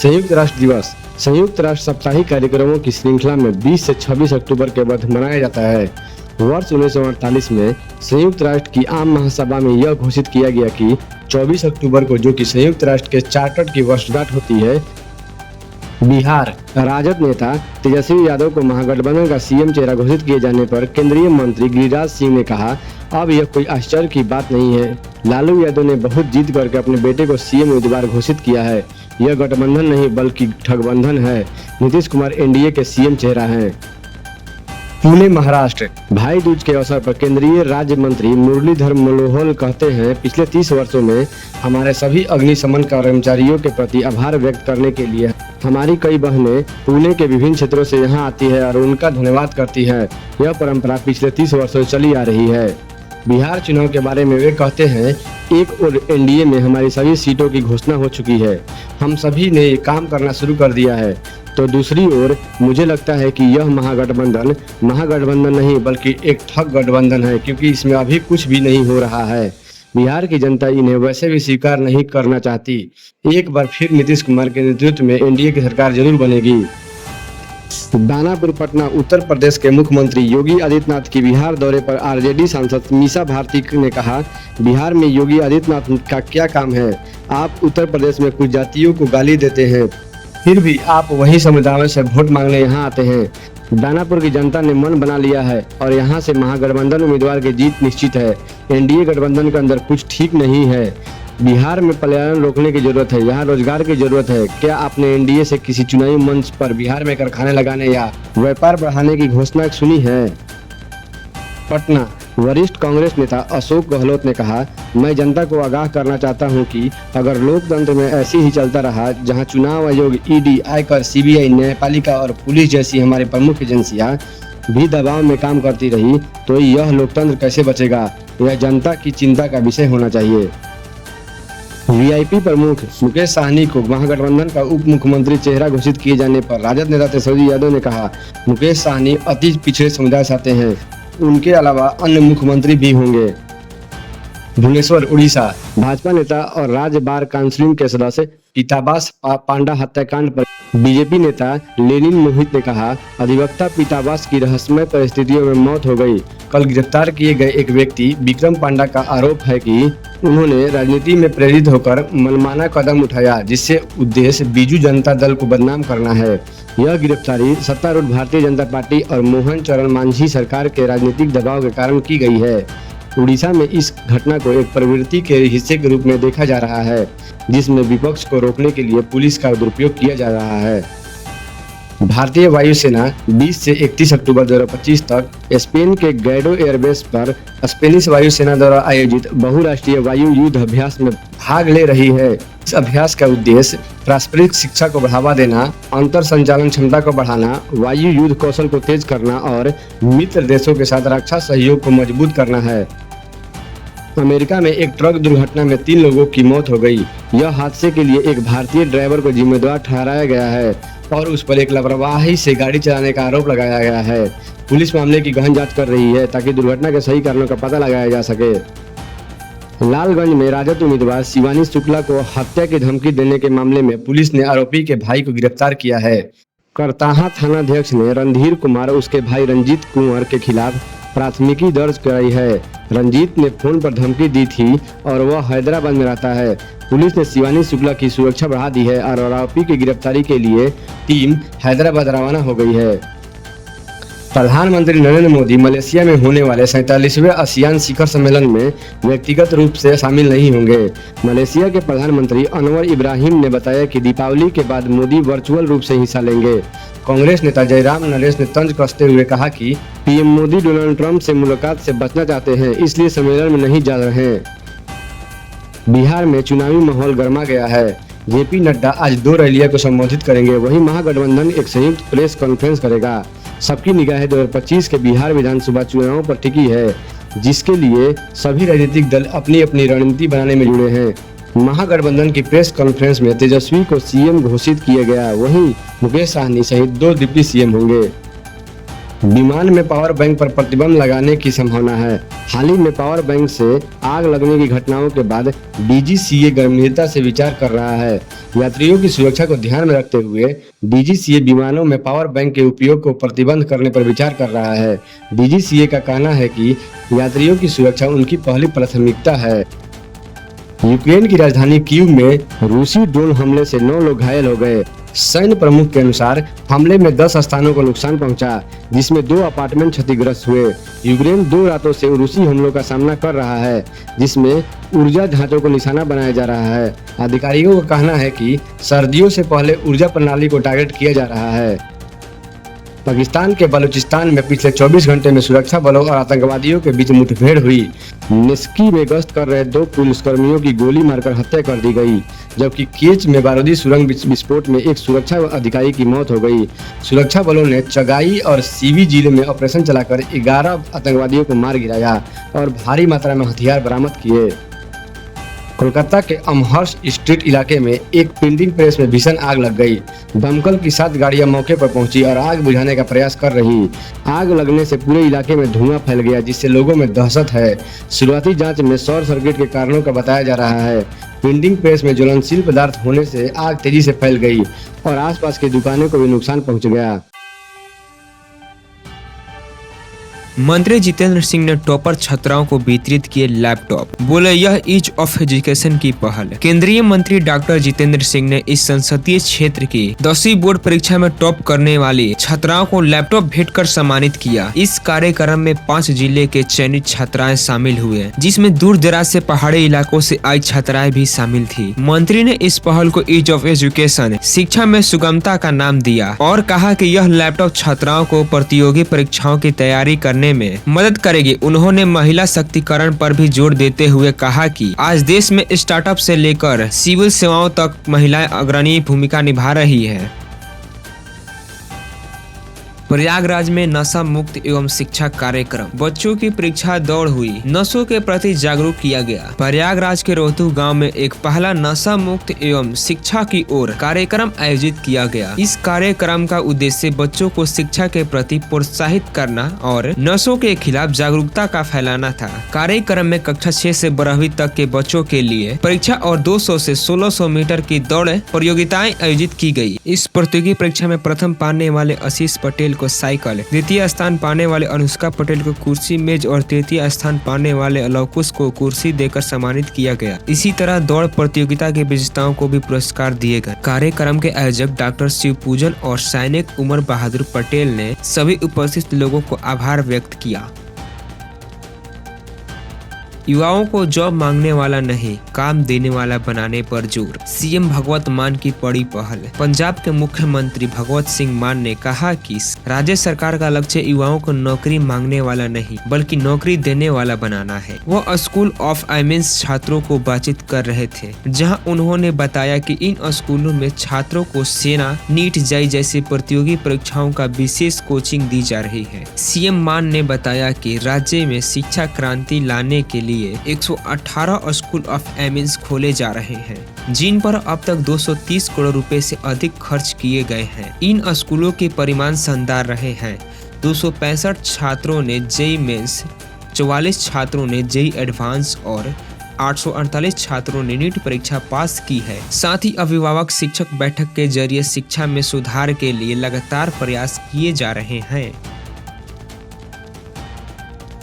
संयुक्त राष्ट्र दिवस संयुक्त राष्ट्र साप्ताहिक कार्यक्रमों की श्रृंखला में 20 से 26 अक्टूबर के मध्य मनाया जाता है। वर्ष 1948 में संयुक्त राष्ट्र की आम महासभा में यह घोषित किया गया कि 24 अक्टूबर को, जो कि संयुक्त राष्ट्र के चार्टर की वर्षगांठ होती है, बिहार राजद नेता तेजस्वी यादव को महागठबंधन का सीएम चेहरा घोषित किए जाने पर केंद्रीय मंत्री गिरिराज सिंह ने कहा, अब यह कोई आश्चर्य की बात नहीं है। लालू यादव ने बहुत जिद करके अपने बेटे को सीएम उम्मीदवार घोषित किया है। यह गठबंधन नहीं बल्कि ठगबंधन है। नीतीश कुमार एनडीए के सीएम चेहरा हैं। पुणे महाराष्ट्र भाई दूज के अवसर पर केंद्रीय राज्य मंत्री मुरलीधर मनोहर कहते हैं, पिछले 30 वर्षों में हमारे सभी अग्निशमन कर्मचारियों के प्रति आभार व्यक्त करने के लिए हमारी कई बहनें पुणे के विभिन्न क्षेत्रों से यहां आती है और उनका धन्यवाद करती है। यह परंपरा पिछले 30 वर्षों से चली आ रही है। बिहार चुनाव के बारे में वे कहते हैं, एक और एनडीए में हमारी सभी सीटों की घोषणा हो चुकी है। हम सभी ने काम करना शुरू कर दिया है। तो दूसरी ओर मुझे लगता है कि यह महागठबंधन नहीं बल्कि एक ठग गठबंधन है, क्योंकि इसमें अभी कुछ भी नहीं हो रहा है। बिहार की जनता इन्हें वैसे भी स्वीकार नहीं करना चाहती। एक बार फिर नीतीश कुमार के नेतृत्व में एनडीए की सरकार जरूर बनेगी। दानापुर पटना उत्तर प्रदेश के मुख्यमंत्री योगी आदित्यनाथ की बिहार दौरे पर आरजेडी सांसद मीसा भारती ने कहा, बिहार में योगी आदित्यनाथ का क्या काम है? आप उत्तर प्रदेश में कुछ जातियों को गाली देते हैं, फिर भी आप वही समुदायों से वोट मांगने यहाँ आते हैं। दानापुर की जनता ने मन बना लिया है और यहाँ से महागठबंधन उम्मीदवार की जीत निश्चित है। एनडीए गठबंधन के अंदर कुछ ठीक नहीं है। बिहार में पलायन रोकने की जरूरत है, यहाँ रोजगार की जरूरत है। क्या आपने एनडीए से किसी चुनावी मंच पर बिहार में कारखाने लगाने या व्यापार बढ़ाने की घोषणा सुनी है? पटना वरिष्ठ कांग्रेस नेता अशोक गहलोत ने कहा, मैं जनता को आगाह करना चाहता हूं कि अगर लोकतंत्र में ऐसे ही चलता रहा, जहां चुनाव आयोग, ईडी, आयकर, सीबीआई, न्यायपालिका और पुलिस जैसी हमारी प्रमुख एजेंसियां भी दबाव में काम करती रही, तो यह लोकतंत्र कैसे बचेगा? यह जनता की चिंता का विषय होना चाहिए। वीआईपी प्रमुख मुकेश सहनी को महागठबंधन का उप मुख्यमंत्री चेहरा घोषित किए जाने पर राजद नेता तेजस्वी यादव ने कहा, मुकेश सहनी अति पिछड़े समुदाय से आते हैं, उनके अलावा अन्य मुख्यमंत्री भी होंगे। भुवनेश्वर उड़ीसा भाजपा नेता और राज्य बार काउंसिल के सदस्य पीताबास पांडा हत्याकांड पर बीजेपी नेता लेनिन मोहित ने कहा, अधिवक्ता पीताबास की रहस्यमय परिस्थितियों में मौत हो गई। कल गिरफ्तार किए गए एक व्यक्ति विक्रम पांडा का आरोप है कि उन्होंने राजनीति में प्रेरित होकर मनमाना कदम उठाया, जिससे उद्देश्य बीजू जनता दल को बदनाम करना है। यह गिरफ्तारी सत्तारूढ़ भारतीय जनता पार्टी और मोहन चरण मांझी सरकार के राजनीतिक दबाव के कारण की गई है। उड़ीसा में इस घटना को एक प्रवृत्ति के हिस्से के रूप में देखा जा रहा है, जिसमें विपक्ष को रोकने के लिए पुलिस का दुरुपयोग किया जा रहा है। भारतीय वायुसेना 20 से 31 अक्टूबर 2025 तक स्पेन के गैडो एयरबेस पर स्पेनिश वायुसेना द्वारा आयोजित बहुराष्ट्रीय वायु युद्ध अभ्यास में भाग ले रही है। इस अभ्यास का उद्देश्य पारस्परिक शिक्षा को बढ़ावा देना, अंतर संचालन क्षमता को बढ़ाना, वायु युद्ध कौशल को तेज करना और मित्र देशों के साथ रक्षा सहयोग को मजबूत करना है। अमेरिका में एक ट्रक दुर्घटना में 3 लोगों की मौत हो गई। यह हादसे के लिए एक भारतीय ड्राइवर को जिम्मेदार ठहराया गया है और उस पर एक लापरवाही से गाड़ी चलाने का आरोप लगाया गया है। पुलिस मामले की गहन जांच कर रही है ताकि दुर्घटना के सही कारणों का पता लगाया जा सके। लालगंज में राजद उम्मीदवार शिवानी शुक्ला को हत्या की धमकी देने के मामले में पुलिस ने आरोपी के भाई को गिरफ्तार किया है। करताहा थानाध्यक्ष ने रणधीर कुमार और उसके भाई रंजीत कुंवर के खिलाफ प्राथमिकी दर्ज कराई है। रंजीत ने फोन पर धमकी दी थी और वह हैदराबाद में रहता है। पुलिस ने शिवानी शुक्ला की सुरक्षा बढ़ा दी है और आरोपी की गिरफ्तारी के लिए टीम हैदराबाद रवाना हो गई है। प्रधानमंत्री नरेंद्र मोदी मलेशिया में होने वाले 47वें आसियान शिखर सम्मेलन में व्यक्तिगत रूप से शामिल नहीं होंगे। मलेशिया के प्रधानमंत्री अनवर इब्राहिम ने बताया कि दीपावली के बाद मोदी वर्चुअल रूप से हिस्सा लेंगे। कांग्रेस नेता जयराम नरेश ने तंज कसते हुए कहा कि पीएम मोदी डोनाल्ड ट्रंप से मुलाकात से बचना चाहते हैं, इसलिए सम्मेलन में नहीं जा रहे हैं। बिहार में चुनावी माहौल गर्मा गया है। जेपी नड्डा आज 2 रैलियों को संबोधित करेंगे। वहीं महागठबंधन एक संयुक्त प्रेस कॉन्फ्रेंस करेगा। सबकी निगाहें 2025 के बिहार विधानसभा चुनावों पर टिकी है, जिसके लिए सभी राजनीतिक दल अपनी अपनी रणनीति बनाने में जुड़े हैं। महागठबंधन की प्रेस कॉन्फ्रेंस में तेजस्वी को सीएम घोषित किया गया। वहीं मुकेश सहनी सहित 2 डिप्टी सीएम होंगे। विमान में पावर बैंक पर प्रतिबंध लगाने की संभावना है। हाल ही में पावर बैंक से आग लगने की घटनाओं के बाद डीजीसीए गंभीरता से विचार कर रहा है। यात्रियों की सुरक्षा को ध्यान में रखते हुए डीजीसीए विमानों में पावर बैंक के उपयोग को प्रतिबंध करने पर विचार कर रहा है। डीजीसीए का कहना है कि यात्रियों की सुरक्षा उनकी पहली प्राथमिकता है। यूक्रेन की राजधानी कीव में रूसी ड्रोन हमले से 9 लोग घायल हो गए। सैन्य प्रमुख के अनुसार हमले में 10 स्थानों को नुकसान पहुंचा, जिसमें 2 अपार्टमेंट क्षतिग्रस्त हुए। यूक्रेन 2 रातों से रूसी हमलों का सामना कर रहा है, जिसमें ऊर्जा ढांचों को निशाना बनाया जा रहा है। अधिकारियों का कहना है कि सर्दियों से पहले ऊर्जा प्रणाली को टारगेट किया जा रहा है। पाकिस्तान के बलूचिस्तान में पिछले 24 घंटे में सुरक्षा बलों और आतंकवादियों के बीच मुठभेड़ हुई। निस्की में गश्त कर रहे 2 पुलिसकर्मियों की गोली मारकर हत्या कर दी गई, जबकि केच में बारूदी सुरंग विस्फोट में एक सुरक्षा अधिकारी की मौत हो गई। सुरक्षा बलों ने चगाई और सीवी जिले में ऑपरेशन चलाकर 11 आतंकवादियों को मार गिराया और भारी मात्रा में हथियार बरामद किए। कोलकाता के अमहर्स्ट स्ट्रीट इलाके में एक प्रिंटिंग प्रेस में भीषण आग लग गई। दमकल की 7 गाड़ियां मौके पर पहुंची और आग बुझाने का प्रयास कर रही। आग लगने से पूरे इलाके में धुआं फैल गया, जिससे लोगों में दहशत है। शुरुआती जांच में शॉर्ट सर्किट के कारणों का बताया जा रहा है। प्रिंटिंग प्रेस में ज्वलनशील पदार्थ होने से आग तेजी से फैल गई और आसपास की दुकानों को भी नुकसान पहुंच गया। मंत्री जितेंद्र सिंह ने टॉपर छात्राओं को वितरित किए लैपटॉप, बोले यह ईज ऑफ एजुकेशन की पहल। केंद्रीय मंत्री डॉक्टर जितेंद्र सिंह ने इस संसदीय क्षेत्र की 10वीं बोर्ड परीक्षा में टॉप करने वाली छात्राओं को लैपटॉप भेंट कर सम्मानित किया। इस कार्यक्रम में 5 जिले के चयनित छात्राएं शामिल हुए, जिसमें दूर दराज से पहाड़ी इलाकों से आई छात्राएं भी शामिल थी। मंत्री ने इस पहल को ईज ऑफ एजुकेशन, शिक्षा में सुगमता का नाम दिया और कहा कि यह लैपटॉप छात्राओं को प्रतियोगी परीक्षाओं की तैयारी करने में मदद करेगी। उन्होंने महिला शक्तिकरण पर भी जोर देते हुए कहा कि आज देश में स्टार्टअप से लेकर सिविल सेवाओं तक महिलाएं अग्रणी भूमिका निभा रही है। प्रयागराज में नशा मुक्त एवं शिक्षा कार्यक्रम, बच्चों की परीक्षा दौड़ हुई, नशों के प्रति जागरूक किया गया। प्रयागराज के रोहतू गांव में एक पहला नशा मुक्त एवं शिक्षा की ओर कार्यक्रम आयोजित किया गया। इस कार्यक्रम का उद्देश्य बच्चों को शिक्षा के प्रति प्रोत्साहित करना और नशों के खिलाफ जागरूकता का फैलाना था। कार्यक्रम में कक्षा 6 से 12वीं तक के बच्चों के लिए परीक्षा और 200 से 1600 मीटर की दौड़ प्रतियोगिताएं आयोजित की गयी। इस प्रतियोगी परीक्षा में प्रथम पाने वाले आशीष पटेल को साइकिल, द्वितीय स्थान पाने वाले अनुष्का पटेल को कुर्सी मेज और तृतीय स्थान पाने वाले अलौकुश को कुर्सी देकर सम्मानित किया गया। इसी तरह दौड़ प्रतियोगिता के विजेताओं को भी पुरस्कार दिए गए। कार्यक्रम के आयोजक डॉक्टर शिव पूजन और सैनिक उमर बहादुर पटेल ने सभी उपस्थित लोगों को आभार व्यक्त किया। युवाओं को जॉब मांगने वाला नहीं, काम देने वाला बनाने पर जोर, सीएम भगवत मान की बड़ी पहल। पंजाब के मुख्यमंत्री भगवत सिंह मान ने कहा कि राज्य सरकार का लक्ष्य युवाओं को नौकरी मांगने वाला नहीं बल्कि नौकरी देने वाला बनाना है। वो स्कूल ऑफ एमिन्स छात्रों को बातचीत कर रहे थे, जहां उन्होंने बताया कि इन स्कूलों में छात्रों को सेना, नीट जेईई जैसी प्रतियोगी परीक्षाओं का विशेष कोचिंग दी जा रही है। सीएम मान ने बताया कि राज्य में शिक्षा क्रांति लाने के लिए 118 स्कूल ऑफ एमिन्स खोले जा रहे हैं, जिन पर अब तक 230 करोड़ रुपए से अधिक खर्च किए गए हैं। इन स्कूलों के परिणाम शानदार रहे हैं। 265 छात्रों ने जेईई मेंस, 44 छात्रों ने जेईई एडवांस और 848 छात्रों ने नीट परीक्षा पास की है। साथ ही अभिभावक शिक्षक बैठक के जरिए शिक्षा में सुधार के लिए लगातार प्रयास किए जा रहे हैं।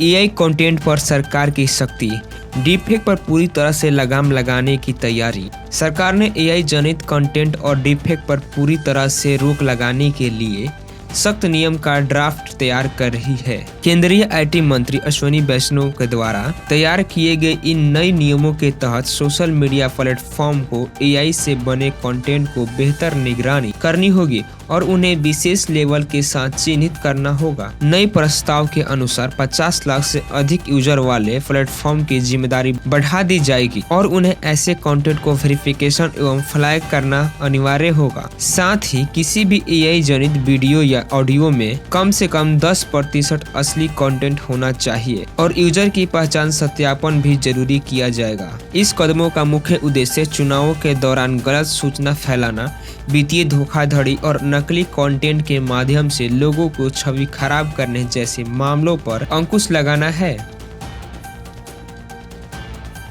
एआई कंटेंट पर सरकार की सख्ती, डीपफेक पर पूरी तरह से लगाम लगाने की तैयारी। सरकार ने एआई जनित कंटेंट और डीपफेक पर पूरी तरह से रोक लगाने के लिए सख्त नियम का ड्राफ्ट तैयार कर रही है। केंद्रीय आईटी मंत्री अश्विनी वैष्णव के द्वारा तैयार किए गए इन नए नियमों के तहत सोशल मीडिया प्लेटफॉर्म को एआई से बने कंटेंट को बेहतर निगरानी करनी होगी और उन्हें विशेष लेवल के साथ चिन्हित करना होगा। नए प्रस्ताव के अनुसार 50 लाख से अधिक यूजर वाले प्लेटफॉर्म की जिम्मेदारी बढ़ा दी जाएगी और उन्हें ऐसे कंटेंट को वेरिफिकेशन एवं फ्लैग करना अनिवार्य होगा। साथ ही किसी भी एआई जनित वीडियो या या ऑडियो में कम से कम 10% असली कंटेंट होना चाहिए और यूजर की पहचान सत्यापन भी जरूरी किया जाएगा। इस कदमों का मुख्य उद्देश्य चुनावों के दौरान गलत सूचना फैलाना, वित्तीय धोखाधड़ी और नकली कंटेंट के माध्यम से लोगों को छवि खराब करने जैसे मामलों पर अंकुश लगाना है।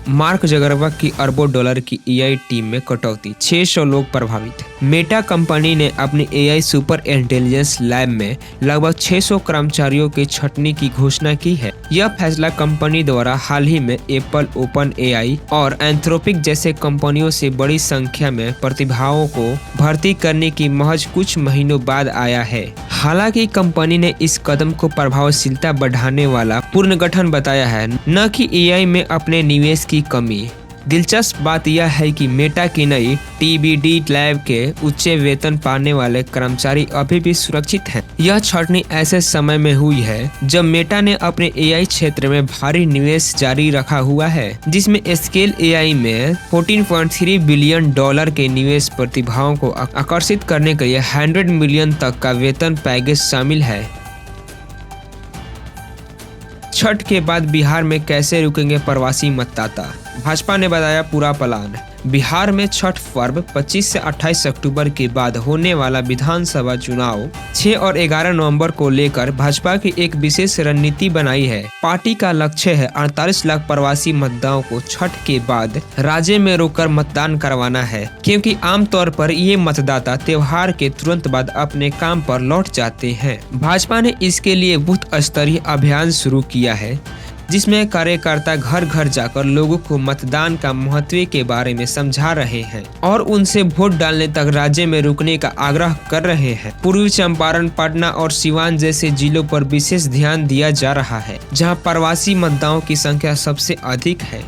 मार्क जगरबर्ग की अरबों डॉलर की एआई टीम में कटौती, 600 लोग प्रभावित। मेटा कंपनी ने अपनी एआई सुपर इंटेलिजेंस लैब में लगभग 600 कर्मचारियों की छंटनी की घोषणा की है। यह फैसला कंपनी द्वारा हाल ही में एप्पल, ओपन एआई और एंथ्रोपिक जैसे कंपनियों से बड़ी संख्या में प्रतिभाओं को भर्ती करने की महज कुछ महीनों बाद आया है। हालांकि कंपनी ने इस कदम को प्रभावशीलता बढ़ाने वाला पुनर्गठन बताया है, न कि एआई में अपने निवेश की कमी। दिलचस्प बात यह है कि मेटा की नई टीबीडी लैब के उच्च वेतन पाने वाले कर्मचारी अभी भी सुरक्षित हैं। यह छंटनी ऐसे समय में हुई है जब मेटा ने अपने एआई क्षेत्र में भारी निवेश जारी रखा हुआ है, जिसमें स्केल एआई में $14.3 बिलियन के निवेश प्रतिभाओं को आकर्षित करने के लिए 100 मिलियन तक का वेतन पैकेज शामिल है। छठ के बाद बिहार में कैसे रुकेंगे प्रवासी मतदाता, भाजपा ने बताया पूरा प्लान। बिहार में छठ पर्व 25 से 28 अक्टूबर के बाद होने वाला विधानसभा चुनाव 6 और 11 नवंबर को लेकर भाजपा की एक विशेष रणनीति बनाई है। पार्टी का लक्ष्य है 48 लाख प्रवासी मतदाताओं को छठ के बाद राज्य में रोककर मतदान करवाना है, क्योंकि आमतौर पर ये मतदाता त्योहार के तुरंत बाद अपने काम पर लौट जाते हैं। भाजपा ने इसके लिए बूथ स्तरीय अभियान शुरू किया है, जिसमें कार्यकर्ता घर घर जाकर लोगों को मतदान का महत्व के बारे में समझा रहे हैं और उनसे वोट डालने तक राज्य में रुकने का आग्रह कर रहे हैं। पूर्वी चंपारण, पटना और सिवान जैसे जिलों पर विशेष ध्यान दिया जा रहा है, जहां प्रवासी मतदाताओं की संख्या सबसे अधिक है।